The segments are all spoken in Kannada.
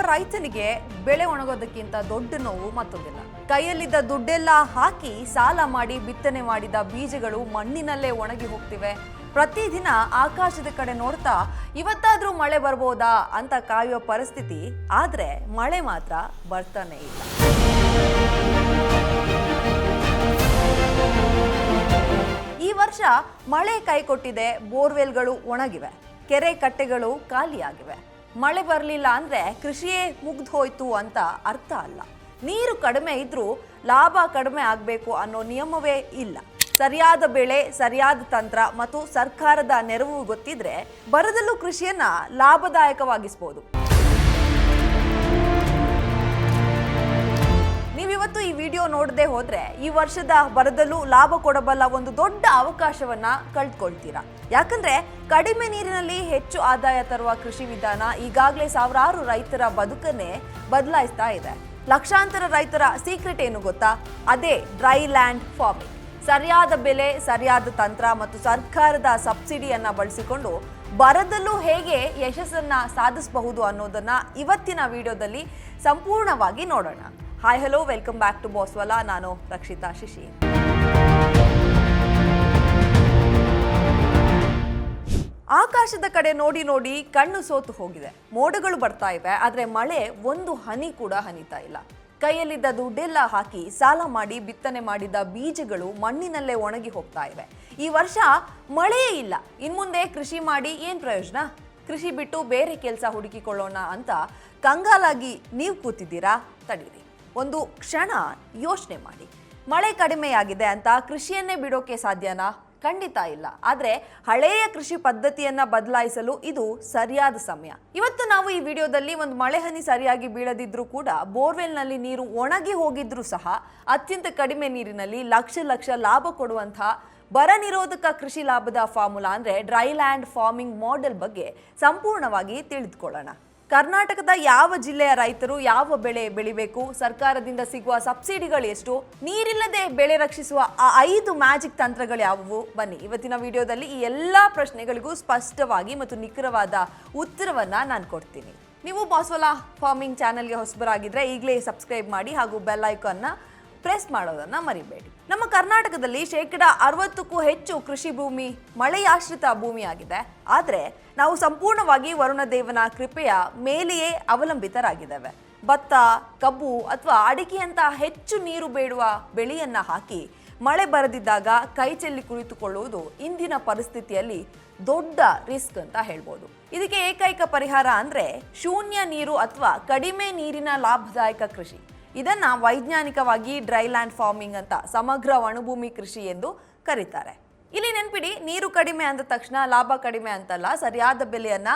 ರೈತನಿಗೆ ಬೆಳೆ ಒಣಗೋದಕ್ಕಿಂತ ದೊಡ್ಡ ನೋವು ಮತ್ತೊಂದಿಲ್ಲ. ಕೈಯಲ್ಲಿದ್ದ ದುಡ್ಡೆಲ್ಲ ಹಾಕಿ ಸಾಲ ಮಾಡಿ ಬಿತ್ತನೆ ಮಾಡಿದ ಬೀಜಗಳು ಮಣ್ಣಿನಲ್ಲೇ ಒಣಗಿ ಹೋಗ್ತಿವೆ. ಪ್ರತಿದಿನ ಆಕಾಶದ ಕಡೆ ನೋಡ್ತಾ ಇವತ್ತಾದ್ರೂ ಮಳೆ ಬರ್ಬೋದಾ ಅಂತ ಕಾಯುವ ಪರಿಸ್ಥಿತಿ. ಆದ್ರೆ ಮಳೆ ಮಾತ್ರ ಬರ್ತಾನೆ ಇಲ್ಲ. ಈ ವರ್ಷ ಮಳೆ ಕೈ ಕೊಟ್ಟಿದೆ. ಬೋರ್ವೆಲ್ಗಳು ಒಣಗಿವೆ, ಕೆರೆ ಕಟ್ಟೆಗಳು ಖಾಲಿಯಾಗಿವೆ. ಮಳೆ ಬರಲಿಲ್ಲ ಅಂದ್ರೆ ಕೃಷಿಯೇ ಮುಗ್ದು ಹೋಯ್ತು ಅಂತ ಅರ್ಥ ಅಲ್ಲ. ನೀರು ಕಡಿಮೆ ಇದ್ರೂ ಲಾಭ ಕಡಿಮೆ ಆಗಬೇಕು ಅನ್ನೋ ನಿಯಮವೇ ಇಲ್ಲ. ಸರಿಯಾದ ಬೆಳೆ, ಸರಿಯಾದ ತಂತ್ರ ಮತ್ತು ಸರ್ಕಾರದ ನೆರವು ಗೊತ್ತಿದ್ರೆ ಬರದಲ್ಲೂ ಕೃಷಿಯನ್ನ ಲಾಭದಾಯಕವಾಗಿಸಬಹುದು. ನೀವಿವತ್ತು ಈ ವಿಡಿಯೋ ನೋಡದೆ ಹೋದ್ರೆ ಈ ವರ್ಷದ ಬರದಲ್ಲೂ ಲಾಭ ಕೊಡಬಲ್ಲ ಒಂದು ದೊಡ್ಡ ಅವಕಾಶವನ್ನ ಕಳ್ಕೊಳ್ತೀರಾ. ಯಾಕಂದ್ರೆ ಕಡಿಮೆ ನೀರಿನಲ್ಲಿ ಹೆಚ್ಚು ಆದಾಯ ತರುವ ಕೃಷಿ ವಿಧಾನ ಈಗಾಗಲೇ ಸಾವಿರಾರು ರೈತರ ಬದುಕನ್ನೇ ಬದಲಾಯಿಸ್ತಾ ಇದೆ. ಲಕ್ಷಾಂತರ ರೈತರ ಸೀಕ್ರೆಟ್ ಏನು ಗೊತ್ತಾ? ಅದೇ ಡ್ರೈ ಲ್ಯಾಂಡ್ ಫಾರ್ಮಿಂಗ್. ಸರಿಯಾದ ಬೆಲೆ, ಸರಿಯಾದ ತಂತ್ರ ಮತ್ತು ಸರ್ಕಾರದ ಸಬ್ಸಿಡಿಯನ್ನ ಬಳಸಿಕೊಂಡು ಬರದಲ್ಲೂ ಹೇಗೆ ಯಶಸ್ಸನ್ನ ಸಾಧಿಸಬಹುದು ಅನ್ನೋದನ್ನ ಇವತ್ತಿನ ವಿಡಿಯೋದಲ್ಲಿ ಸಂಪೂರ್ಣವಾಗಿ ನೋಡೋಣ. Hi hello, welcome back to Bosswala. ನಾನು ರಕ್ಷಿತಾ ಶಿಶಿ. ಆಕಾಶದ ಕಡೆ ನೋಡಿ ನೋಡಿ ಕಣ್ಣು ಸೋತು ಹೋಗಿದೆ. ಮೋಡಗಳು ಬರ್ತಾ ಇವೆ, ಆದ್ರೆ ಮಳೆ ಒಂದು ಹನಿ ಕೂಡ ಹನಿತಾ ಇಲ್ಲ. ಕೈಯಲ್ಲಿದ್ದ ದುಡ್ಡೆಲ್ಲ ಹಾಕಿ ಸಾಲ ಮಾಡಿ ಬಿತ್ತನೆ ಮಾಡಿದ ಬೀಜಗಳು ಮಣ್ಣಿನಲ್ಲೇ ಒಣಗಿ ಹೋಗ್ತಾ ಇವೆ. ಈ ವರ್ಷ ಮಳೆಯೇ ಇಲ್ಲ. ಇನ್ಮುಂದೆ ಕೃಷಿ ಮಾಡಿ ಏನ್ ಪ್ರಯೋಜನ? ಕೃಷಿ ಬಿಟ್ಟು ಬೇರೆ ಕೆಲಸ ಹುಡುಕಿಕೊಳ್ಳೋಣ ಅಂತ ಕಂಗಾಲಾಗಿ ನೀವು ಕೂತಿದ್ದೀರಾ? ತಡೀರಿ, ಒಂದು ಕ್ಷಣ ಯೋಚನೆ ಮಾಡಿ. ಮಳೆ ಕಡಿಮೆಯಾಗಿದೆ ಅಂತ ಕೃಷಿಯನ್ನೇ ಬಿಡೋಕೆ ಸಾಧ್ಯನಾ? ಖಂಡಿತ ಇಲ್ಲ. ಆದ್ರೆ ಹಳೆಯ ಕೃಷಿ ಪದ್ಧತಿಯನ್ನ ಬದಲಾಯಿಸಲು ಇದು ಸರಿಯಾದ ಸಮಯ. ಇವತ್ತು ನಾವು ಈ ವಿಡಿಯೋದಲ್ಲಿ ಒಂದು ಮಳೆ ಹನಿ ಸರಿಯಾಗಿ ಬೀಳದಿದ್ರೂ ಕೂಡ ಬೋರ್ವೆಲ್ನಲ್ಲಿ ನೀರು ಒಣಗಿ ಹೋಗಿದ್ರೂ ಸಹ ಅತ್ಯಂತ ಕಡಿಮೆ ನೀರಿನಲ್ಲಿ ಲಕ್ಷ ಲಾಭ ಕೊಡುವಂತಹ ಬರ ನಿರೋಧಕ ಕೃಷಿ ಲಾಭದ ಫಾರ್ಮುಲಾ ಅಂದ್ರೆ ಡ್ರೈ ಲ್ಯಾಂಡ್ ಫಾರ್ಮಿಂಗ್ ಮಾಡೆಲ್ ಬಗ್ಗೆ ಸಂಪೂರ್ಣವಾಗಿ ತಿಳಿದುಕೊಳ್ಳೋಣ. ಕರ್ನಾಟಕದ ಯಾವ ಜಿಲ್ಲೆಯ ರೈತರು ಯಾವ ಬೆಳೆ ಬೆಳಿಬೇಕು, ಸರ್ಕಾರದಿಂದ ಸಿಗುವ ಸಬ್ಸಿಡಿಗಳು ಎಷ್ಟು, ನೀರಿಲ್ಲದೆ ಬೆಳೆ ರಕ್ಷಿಸುವ ಆ 5 ಮ್ಯಾಜಿಕ್ ತಂತ್ರಗಳು ಯಾವುವು? ಬನ್ನಿ ಇವತ್ತಿನ ವಿಡಿಯೋದಲ್ಲಿ ಈ ಎಲ್ಲಾ ಪ್ರಶ್ನೆಗಳಿಗೂ ಸ್ಪಷ್ಟವಾಗಿ ಮತ್ತು ನಿಖರವಾದ ಉತ್ತರವನ್ನ ನಾನು ಕೊಡ್ತೀನಿ. ನೀವು ಬಾಸ್ವಾಲಾ ಫಾರ್ಮಿಂಗ್ ಚಾನೆಲ್ಗೆ ಹೊಸಬರಾಗಿದ್ರೆ ಈಗಲೇ ಸಬ್ಸ್ಕ್ರೈಬ್ ಮಾಡಿ ಹಾಗೂ ಬೆಲ್ ಐಕಾನ್ನ ಪ್ರೆಸ್ ಮಾಡೋದನ್ನ ಮರಿಬೇಡಿ. ನಮ್ಮ ಕರ್ನಾಟಕದಲ್ಲಿ 60%ಕ್ಕೂ ಹೆಚ್ಚು ಕೃಷಿ ಭೂಮಿ ಮಳೆಯಾಶ್ರಿತ ಭೂಮಿಯಾಗಿದೆ. ಆದ್ರೆ ನಾವು ಸಂಪೂರ್ಣವಾಗಿ ವರುಣದೇವನ ಕೃಪೆಯ ಮೇಲೆಯೇ ಅವಲಂಬಿತರಾಗಿದ್ದೇವೆ. ಭತ್ತ, ಕಬ್ಬು ಅಥವಾ ಅಡಿಕೆಯಂತ ಹೆಚ್ಚು ನೀರು ಬೇಡುವ ಬೆಳೆಯನ್ನ ಹಾಕಿ ಮಳೆ ಬರದಿದ್ದಾಗ ಕೈ ಚೆಲ್ಲಿ ಕುಳಿತುಕೊಳ್ಳುವುದು ಇಂದಿನ ಪರಿಸ್ಥಿತಿಯಲ್ಲಿ ದೊಡ್ಡ ರಿಸ್ಕ್ ಅಂತ ಹೇಳ್ಬೋದು. ಇದಕ್ಕೆ ಏಕೈಕ ಪರಿಹಾರ ಅಂದ್ರೆ ಶೂನ್ಯ ನೀರು ಅಥವಾ ಕಡಿಮೆ ನೀರಿನ ಲಾಭದಾಯಕ ಕೃಷಿ. ಇದನ್ನ ವೈಜ್ಞಾನಿಕವಾಗಿ ಡ್ರೈ ಲ್ಯಾಂಡ್ ಫಾರ್ಮಿಂಗ್ ಅಂತ, ಸಮಗ್ರ ಒಣಭೂಮಿ ಕೃಷಿ ಎಂದು ಕರೀತಾರೆ. ಇಲ್ಲಿ ನೆನ್ಪಿಡಿ, ನೀರು ಕಡಿಮೆ ಅಂದ ತಕ್ಷಣ ಲಾಭ ಕಡಿಮೆ ಅಂತಲ್ಲ. ಸರಿಯಾದ ಬೆಲೆಯನ್ನ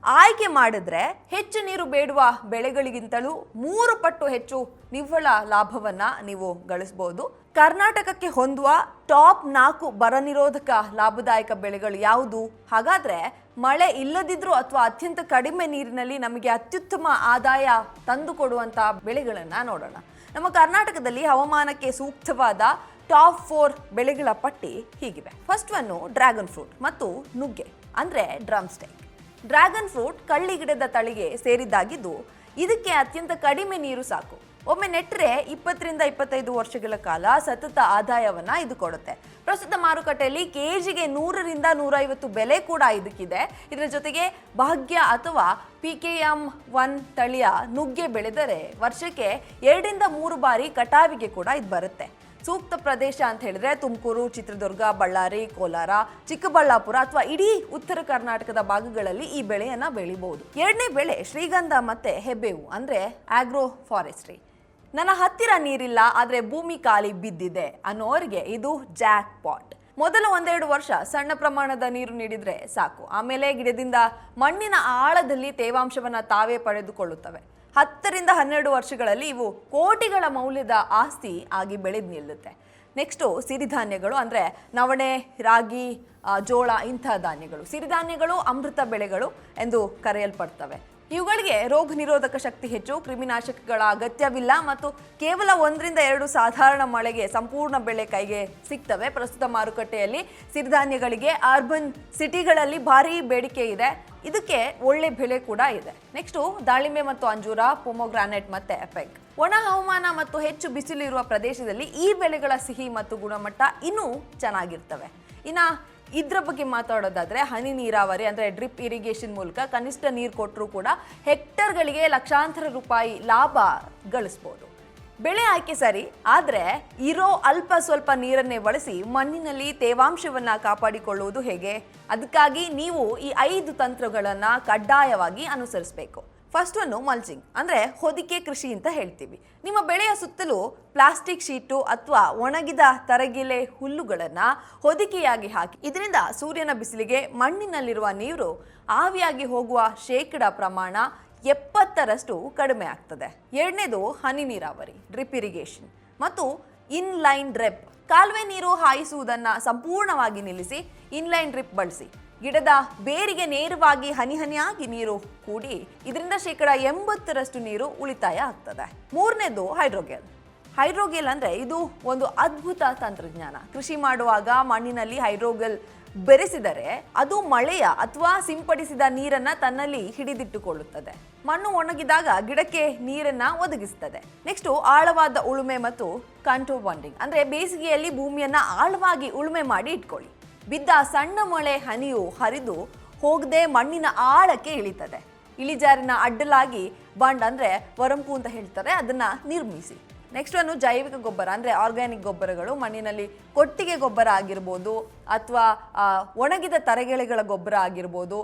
ಆಯ್ಕೆ ಮಾಡಿದ್ರೆ ಹೆಚ್ಚು ನೀರು ಬೇಡುವ ಬೆಳೆಗಳಿಗಿಂತಲೂ 3 ಪಟ್ಟು ಹೆಚ್ಚು ನಿವ್ವಳ ಲಾಭವನ್ನ ನೀವು ಗಳಿಸಬಹುದು. ಕರ್ನಾಟಕಕ್ಕೆ ಹೊಂದುವ ಟಾಪ್ 4 ಬರ ನಿರೋಧಕ ಲಾಭದಾಯಕ ಬೆಳೆಗಳು ಯಾವುದು? ಹಾಗಾದ್ರೆ ಮಳೆ ಇಲ್ಲದಿದ್ರೂ ಅಥವಾ ಅತ್ಯಂತ ಕಡಿಮೆ ನೀರಿನಲ್ಲಿ ನಮಗೆ ಅತ್ಯುತ್ತಮ ಆದಾಯ ತಂದು ಕೊಡುವಂತ ಬೆಳೆಗಳನ್ನ ನೋಡೋಣ. ನಮ್ಮ ಕರ್ನಾಟಕದಲ್ಲಿ ಹವಾಮಾನಕ್ಕೆ ಸೂಕ್ತವಾದ ಟಾಪ್ 4 ಬೆಳೆಗಳ ಪಟ್ಟಿ ಹೀಗಿವೆ. ಫಸ್ಟ್ ಒನ್ ಡ್ರ್ಯಾಗನ್ ಫ್ರೂಟ್ ಮತ್ತು ನುಗ್ಗೆ ಅಂದ್ರೆ ಡ್ರಮ್ ಸ್ಟೆಕ್. ಡ್ರ್ಯಾಗನ್ ಫ್ರೂಟ್ ಕಳ್ಳಿ ಗಿಡದ ತಳಿಗೆ ಸೇರಿದ್ದಾಗಿದ್ದು ಇದಕ್ಕೆ ಅತ್ಯಂತ ಕಡಿಮೆ ನೀರು ಸಾಕು. ಒಮ್ಮೆ ನೆಟ್ಟರೆ 20 ರಿಂದ 25 ವರ್ಷಗಳ ಕಾಲ ಸತತ ಆದಾಯವನ್ನ ಇದು ಕೊಡುತ್ತೆ. ಪ್ರಸ್ತುತ ಮಾರುಕಟ್ಟೆಯಲ್ಲಿ ಕೆಜಿಗೆ 100 ರಿಂದ 150 ಬೆಲೆ ಕೂಡ ಇದಕ್ಕಿದೆ. ಇದರ ಜೊತೆಗೆ ಭಾಗ್ಯ ಅಥವಾ PKM1 ತಳಿಯ ನುಗ್ಗೆ ಬೆಳೆದರೆ ವರ್ಷಕ್ಕೆ 2 ರಿಂದ 3 ಬಾರಿ ಕಟಾವಿಗೆ ಕೂಡ ಇದು ಬರುತ್ತೆ. ಸೂಕ್ತ ಪ್ರದೇಶ ಅಂತ ಹೇಳಿದ್ರೆ ತುಮಕೂರು, ಚಿತ್ರದುರ್ಗ, ಬಳ್ಳಾರಿ, ಕೋಲಾರ, ಚಿಕ್ಕಬಳ್ಳಾಪುರ ಅಥವಾ ಇಡೀ ಉತ್ತರ ಕರ್ನಾಟಕದ ಭಾಗಗಳಲ್ಲಿ ಈ ಬೆಳೆಯನ್ನ ಬೆಳಿಬಹುದು. ಎರಡನೇ ಬೆಳೆ ಶ್ರೀಗಂಧ ಮತ್ತೆ ಹೆಬ್ಬೇವು ಅಂದ್ರೆ ಆಗ್ರೋ ಫಾರೆಸ್ಟ್ರಿ. ನನ್ನ ಹತ್ತಿರ ನೀರಿಲ್ಲ ಆದ್ರೆ ಭೂಮಿ ಖಾಲಿ ಬಿದ್ದಿದೆ ಅನ್ನೋರಿಗೆ ಇದು ಜಾಕ್ ಪಾಟ್. ಮೊದಲ 1-2 ವರ್ಷ ಸಣ್ಣ ಪ್ರಮಾಣದ ನೀರು ನೀಡಿದ್ರೆ ಸಾಕು. ಆಮೇಲೆ ಗಿಡದಿಂದ ಮಣ್ಣಿನ ಆಳದಲ್ಲಿ ತೇವಾಂಶವನ್ನ ತಾವೇ ಪಡೆದುಕೊಳ್ಳುತ್ತವೆ. 10 ರಿಂದ 12 ವರ್ಷಗಳಲ್ಲಿ ಇವು ಕೋಟಿಗಳ ಮೌಲ್ಯದ ಆಸ್ತಿ ಆಗಿ ಬೆಳೆದು ನಿಲ್ಲುತ್ತೆ. ನೆಕ್ಸ್ಟು ಸಿರಿಧಾನ್ಯಗಳು ಅಂದ್ರೆ ನವಣೆ, ರಾಗಿ, ಜೋಳ ಇಂಥ ಧಾನ್ಯಗಳು. ಸಿರಿಧಾನ್ಯಗಳು ಅಮೃತ ಬೆಳೆಗಳು ಎಂದು ಕರೆಯಲ್ಪಡ್ತವೆ. ಇವುಗಳಿಗೆ ರೋಗ ನಿರೋಧಕ ಶಕ್ತಿ ಹೆಚ್ಚು, ಕ್ರಿಮಿನಾಶಕಗಳ ಅಗತ್ಯವಿಲ್ಲ ಮತ್ತು ಕೇವಲ 1 ರಿಂದ 2 ಸಾಧಾರಣ ಮಳೆಗೆ ಸಂಪೂರ್ಣ ಬೆಳೆ ಕೈಗೆ ಸಿಗ್ತವೆ. ಪ್ರಸ್ತುತ ಮಾರುಕಟ್ಟೆಯಲ್ಲಿ ಸಿರಿಧಾನ್ಯಗಳಿಗೆ ಅರ್ಬನ್ ಸಿಟಿಗಳಲ್ಲಿ ಭಾರಿ ಬೇಡಿಕೆ ಇದೆ. ಇದಕ್ಕೆ ಒಳ್ಳೆ ಬೆಲೆ ಕೂಡ ಇದೆ. ನೆಕ್ಸ್ಟು ದಾಳಿಂಬೆ ಮತ್ತು ಅಂಜೂರ, ಪೊಮೊಗ್ರಾನೆಟ್ ಮತ್ತೆ ಎಪೆಕ್. ಒಣ ಹವಾಮಾನ ಮತ್ತು ಹೆಚ್ಚು ಬಿಸಿಲು ಇರುವ ಪ್ರದೇಶದಲ್ಲಿ ಈ ಬೆಳೆಗಳ ಸಿಹಿ ಮತ್ತು ಗುಣಮಟ್ಟ ಇನ್ನೂ ಚೆನ್ನಾಗಿರ್ತವೆ. ಇನ್ನು ಇದ್ರ ಬಗ್ಗೆ ಮಾತಾಡೋದಾದ್ರೆ ಹನಿ ನೀರಾವರಿ ಅಂದರೆ ಡ್ರಿಪ್ ಇರಿಗೇಷನ್ ಮೂಲಕ ಕನಿಷ್ಠ ನೀರು ಕೊಟ್ಟರೂ ಕೂಡ ಹೆಕ್ಟರ್ಗಳಿಗೆ ಲಕ್ಷಾಂತರ ರೂಪಾಯಿ ಲಾಭ ಗಳಿಸ್ಬೋದು. ಬೆಳೆ ಆಯ್ಕೆ ಸರಿ, ಆದರೆ ಇರೋ ಅಲ್ಪ ಸ್ವಲ್ಪ ನೀರನ್ನೇ ಬಳಸಿ ಮಣ್ಣಿನಲ್ಲಿ ತೇವಾಂಶವನ್ನು ಕಾಪಾಡಿಕೊಳ್ಳುವುದು ಹೇಗೆ? ಅದಕ್ಕಾಗಿ ನೀವು ಈ 5 ತಂತ್ರಗಳನ್ನು ಕಡ್ಡಾಯವಾಗಿ ಅನುಸರಿಸಬೇಕು. ಫಸ್ಟ್ ಒನ್ ಮಲ್ಚಿಂಗ್ ಅಂದರೆ ಹೊದಿಕೆ ಕೃಷಿ ಅಂತ ಹೇಳ್ತೀವಿ. ನಿಮ್ಮ ಬೆಳೆಯ ಸುತ್ತಲೂ ಪ್ಲಾಸ್ಟಿಕ್ ಶೀಟು ಅಥವಾ ಒಣಗಿದ ತರಗಿಲೆ ಹುಲ್ಲುಗಳನ್ನು ಹೊದಿಕೆಯಾಗಿ ಹಾಕಿ. ಇದರಿಂದ ಸೂರ್ಯನ ಬಿಸಿಲಿಗೆ ಮಣ್ಣಿನಲ್ಲಿರುವ ನೀರು ಆವಿಯಾಗಿ ಹೋಗುವ ಶೇಕಡ ಪ್ರಮಾಣ 70% ಕಡಿಮೆ ಆಗ್ತದೆ. ಎರಡನೇದು ಹನಿ ನೀರಾವರಿ, ಡ್ರಿಪ್ ಇರಿಗೇಷನ್ ಮತ್ತು ಇನ್ಲೈನ್ ಡ್ರಿಪ್. ಕಾಲುವೆ ನೀರು ಹಾಯಿಸುವುದನ್ನು ಸಂಪೂರ್ಣವಾಗಿ ನಿಲ್ಲಿಸಿ ಇನ್ಲೈನ್ ಡ್ರಿಪ್ ಬಳಸಿ. ಗಿಡದ ಬೇರಿಗೆ ನೇರವಾಗಿ ಹನಿ ಹನಿಯಾಗಿ ನೀರು ಕೂಡಿ ಇದರಿಂದ ಶೇಕಡ 80% ನೀರು ಉಳಿತಾಯ ಆಗ್ತದೆ. ಮೂರನೇದು ಹೈಡ್ರೋಗೇಲ್. ಹೈಡ್ರೋಗೇಲ್ ಅಂದರೆ ಇದು ಒಂದು ಅದ್ಭುತ ತಂತ್ರಜ್ಞಾನ. ಕೃಷಿ ಮಾಡುವಾಗ ಮಣ್ಣಿನಲ್ಲಿ ಹೈಡ್ರೋಗೇಲ್ ಬೆರೆಸಿದರೆ ಅದು ಮಳೆಯ ಅಥವಾ ಸಿಂಪಡಿಸಿದ ನೀರನ್ನ ತನ್ನಲ್ಲಿ ಹಿಡಿದಿಟ್ಟುಕೊಳ್ಳುತ್ತದೆ. ಮಣ್ಣು ಒಣಗಿದಾಗ ಗಿಡಕ್ಕೆ ನೀರನ್ನ ಒದಗಿಸುತ್ತದೆ. ನೆಕ್ಸ್ಟ್ ಆಳವಾದ ಉಳುಮೆ ಮತ್ತು ಕಂಟೋರ್ ಬಾಂಡಿಂಗ್ ಅಂದರೆ ಬೇಸಿಗೆಯಲ್ಲಿ ಭೂಮಿಯನ್ನ ಆಳವಾಗಿ ಉಳುಮೆ ಮಾಡಿ ಇಟ್ಕೊಳ್ಳಿ. ಬಿದ್ದ ಸಣ್ಣ ಮಳೆ ಹನಿಯು ಹರಿದು ಹೋಗದೆ ಮಣ್ಣಿನ ಆಳಕ್ಕೆ ಇಳಿತದೆ. ಇಳಿಜಾರಿನ ಅಡ್ಡಲಾಗಿ ಬಂಡ್ ಅಂದರೆ ವರಂಪು ಅಂತ ಹೇಳ್ತಾರೆ, ಅದನ್ನ ನಿರ್ಮಿಸಿ. ನೆಕ್ಸ್ಟ್ ಒಂದು ಜೈವಿಕ ಗೊಬ್ಬರ ಅಂದರೆ ಆರ್ಗ್ಯಾನಿಕ್ ಗೊಬ್ಬರಗಳು. ಮಣ್ಣಿನಲ್ಲಿ ಕೊಟ್ಟಿಗೆ ಗೊಬ್ಬರ ಆಗಿರ್ಬೋದು ಅಥವಾ ಒಣಗಿದ ತರಗೆಲೆಗಳ ಗೊಬ್ಬರ ಆಗಿರ್ಬೋದು.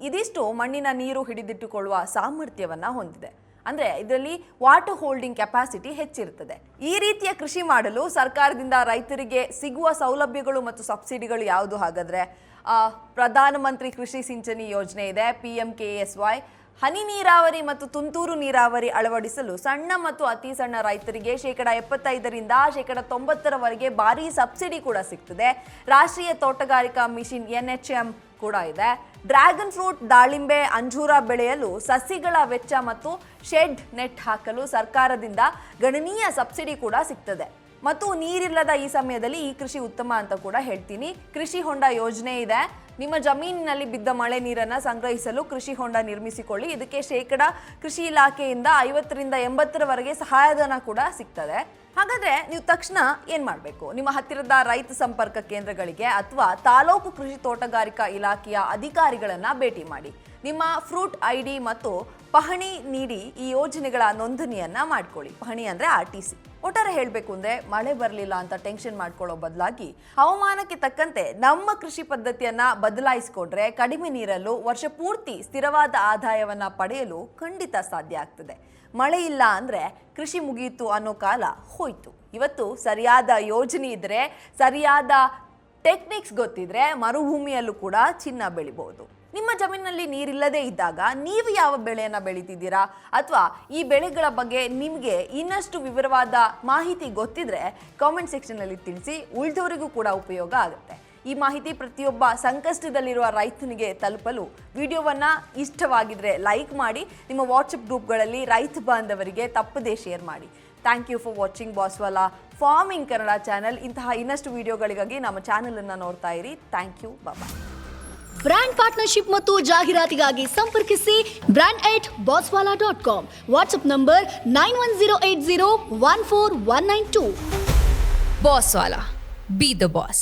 ಇದಿಷ್ಟು ಮಣ್ಣಿನ ನೀರು ಹಿಡಿದಿಟ್ಟುಕೊಳ್ಳುವ ಸಾಮರ್ಥ್ಯವನ್ನು ಹೊಂದಿದೆ. ಅಂದರೆ ಇದರಲ್ಲಿ ವಾಟರ್ ಹೋಲ್ಡಿಂಗ್ ಕೆಪಾಸಿಟಿ ಹೆಚ್ಚಿರುತ್ತದೆ. ಈ ರೀತಿಯ ಕೃಷಿ ಮಾಡಲು ಸರ್ಕಾರದಿಂದ ರೈತರಿಗೆ ಸಿಗುವ ಸೌಲಭ್ಯಗಳು ಮತ್ತು ಸಬ್ಸಿಡಿಗಳು ಯಾವುದು ಹಾಗಾದರೆ? ಪ್ರಧಾನಮಂತ್ರಿ ಕೃಷಿ ಸಿಂಚನಿ ಯೋಜನೆ ಇದೆ, PMKSY. ಹನಿ ನೀರಾವರಿ ಮತ್ತು ತುಂತುರು ನೀರಾವರಿ ಅಳವಡಿಸಲು ಸಣ್ಣ ಮತ್ತು ಅತಿ ಸಣ್ಣ ರೈತರಿಗೆ ಶೇಕಡ 75ರಿಂದ ಶೇಕಡ 90ರವರೆಗೆ ಭಾರಿ ಸಬ್ಸಿಡಿ ಕೂಡ ಸಿಗ್ತದೆ. ರಾಷ್ಟ್ರೀಯ ತೋಟಗಾರಿಕಾ ಮಿಷನ್ NHM ಕೂಡ ಇದೆ. ಡ್ರ್ಯಾಗನ್ ಫ್ರೂಟ್, ದಾಳಿಂಬೆ, ಅಂಜೂರ ಬೆಳೆಯಲು ಸಸಿಗಳ ವೆಚ್ಚ ಮತ್ತು ಶೆಡ್ ನೆಟ್ ಹಾಕಲು ಸರ್ಕಾರದಿಂದ ಗಣನೀಯ ಸಬ್ಸಿಡಿ ಕೂಡ ಸಿಗ್ತದೆ. ಮತ್ತು ನೀರಿಲ್ಲದ ಈ ಸಮಯದಲ್ಲಿ ಈ ಕೃಷಿ ಉತ್ತಮ ಅಂತ ಕೂಡ ಹೇಳ್ತೀನಿ. ಕೃಷಿ ಹೊಂಡ ಯೋಜನೆ ಇದೆ. ನಿಮ್ಮ ಜಮೀನಿನಲ್ಲಿ ಬಿದ್ದ ಮಳೆ ನೀರನ್ನು ಸಂಗ್ರಹಿಸಲು ಕೃಷಿ ಹೊಂಡ ನಿರ್ಮಿಸಿಕೊಳ್ಳಿ. ಇದಕ್ಕೆ ಶೇಕಡ ಕೃಷಿ ಇಲಾಖೆಯಿಂದ 50ರಿಂದ 80ರವರೆಗೆ ಸಹಾಯಧನ ಕೂಡ ಸಿಗ್ತದೆ. ಹಾಗಾದ್ರೆ ನೀವು ತಕ್ಷಣ ಏನ್ ಮಾಡಬೇಕು? ನಿಮ್ಮ ಹತ್ತಿರದ ರೈತ ಸಂಪರ್ಕ ಕೇಂದ್ರಗಳಿಗೆ ಅಥವಾ ತಾಲೂಕು ಕೃಷಿ ತೋಟಗಾರಿಕಾ ಇಲಾಖೆಯ ಅಧಿಕಾರಿಗಳನ್ನ ಭೇಟಿ ಮಾಡಿ. ನಿಮ್ಮ ಫ್ರೂಟ್ ID ಮತ್ತು ಪಹಣಿ ನೀಡಿ ಈ ಯೋಜನೆಗಳ ನೋಂದಣಿಯನ್ನ ಮಾಡ್ಕೊಳ್ಳಿ. ಪಹಣಿ ಅಂದ್ರೆ RTC. ಒಟ್ಟಾರೆ ಹೇಳಬೇಕು ಅಂದ್ರೆ ಮಳೆ ಬರಲಿಲ್ಲ ಅಂತ ಟೆನ್ಷನ್ ಮಾಡ್ಕೊಳ್ಳೋ ಬದಲಾಗಿ ಹವಾಮಾನಕ್ಕೆ ತಕ್ಕಂತೆ ನಮ್ಮ ಕೃಷಿ ಪದ್ಧತಿಯನ್ನ ಬದಲಾಯಿಸಿಕೊಂಡ್ರೆ ಕಡಿಮೆ ನೀರಲ್ಲೂ ವರ್ಷ ಪೂರ್ತಿ ಸ್ಥಿರವಾದ ಆದಾಯವನ್ನ ಪಡೆಯಲು ಖಂಡಿತ ಸಾಧ್ಯ ಆಗ್ತದೆ. ಮಳೆ ಇಲ್ಲ ಅಂದ್ರೆ ಕೃಷಿ ಮುಗಿಯಿತು ಅನ್ನೋ ಕಾಲ ಹೋಯ್ತು. ಇವತ್ತು ಸರಿಯಾದ ಯೋಜನೆ ಇದ್ರೆ, ಸರಿಯಾದ ಟೆಕ್ನಿಕ್ಸ್ ಗೊತ್ತಿದ್ರೆ ಮರುಭೂಮಿಯಲ್ಲೂ ಕೂಡ ಚಿನ್ನ ಬೆಳಿಬಹುದು. ನಿಮ್ಮ ಜಮೀನಿನಲ್ಲಿ ನೀರಿಲ್ಲದೆ ಇದ್ದಾಗ ನೀವು ಯಾವ ಬೆಳೆಯನ್ನ ಬೆಳೀತಿದ್ದೀರಾ ಅಥವಾ ಈ ಬೆಳೆಗಳ ಬಗ್ಗೆ ನಿಮಗೆ ಇನ್ನಷ್ಟು ವಿವರವಾದ ಮಾಹಿತಿ ಗೊತ್ತಿದ್ರೆ ಕಾಮೆಂಟ್ ಸೆಕ್ಷನ್ನಲ್ಲಿ ತಿಳಿಸಿ. ಉಳಿದವರಿಗೂ ಕೂಡ ಉಪಯೋಗ ಆಗುತ್ತೆ. ಈ ಮಾಹಿತಿ ಪ್ರತಿಯೊಬ್ಬ ಸಂಕಷ್ಟದಲ್ಲಿರುವ ರೈತನಿಗೆ ತಲುಪಲು ವಿಡಿಯೋವನ್ನ ಇಷ್ಟವಾಗಿದ್ರೆ ಲೈಕ್ ಮಾಡಿ. ನಿಮ್ಮ ವಾಟ್ಸಪ್ ಗ್ರೂಪ್ಗಳಲ್ಲಿ ರೈತ ಬಾಂಧವರಿಗೆ ತಪ್ಪದೇ ಶೇರ್ ಮಾಡಿ. Thank you for watching Bosswala farming Kannada channel. ಇಂತಹ ಇನ್ನಷ್ಟು ವಿಡಿಯೋಗಳಿಗಾಗಿ ನಮ್ಮ ಚಾನೆಲ್ ಅನ್ನು ನೋಡ್ತಾ ಇರಿ. Thank you, bye. Brand partnership ಮತ್ತು ಜಾಹೀರಾತಿಗಾಗಿ ಸಂಪರ್ಕಿಸಿ brand@boswala.com. WhatsApp number 9108014192. Bosswala. Be the boss.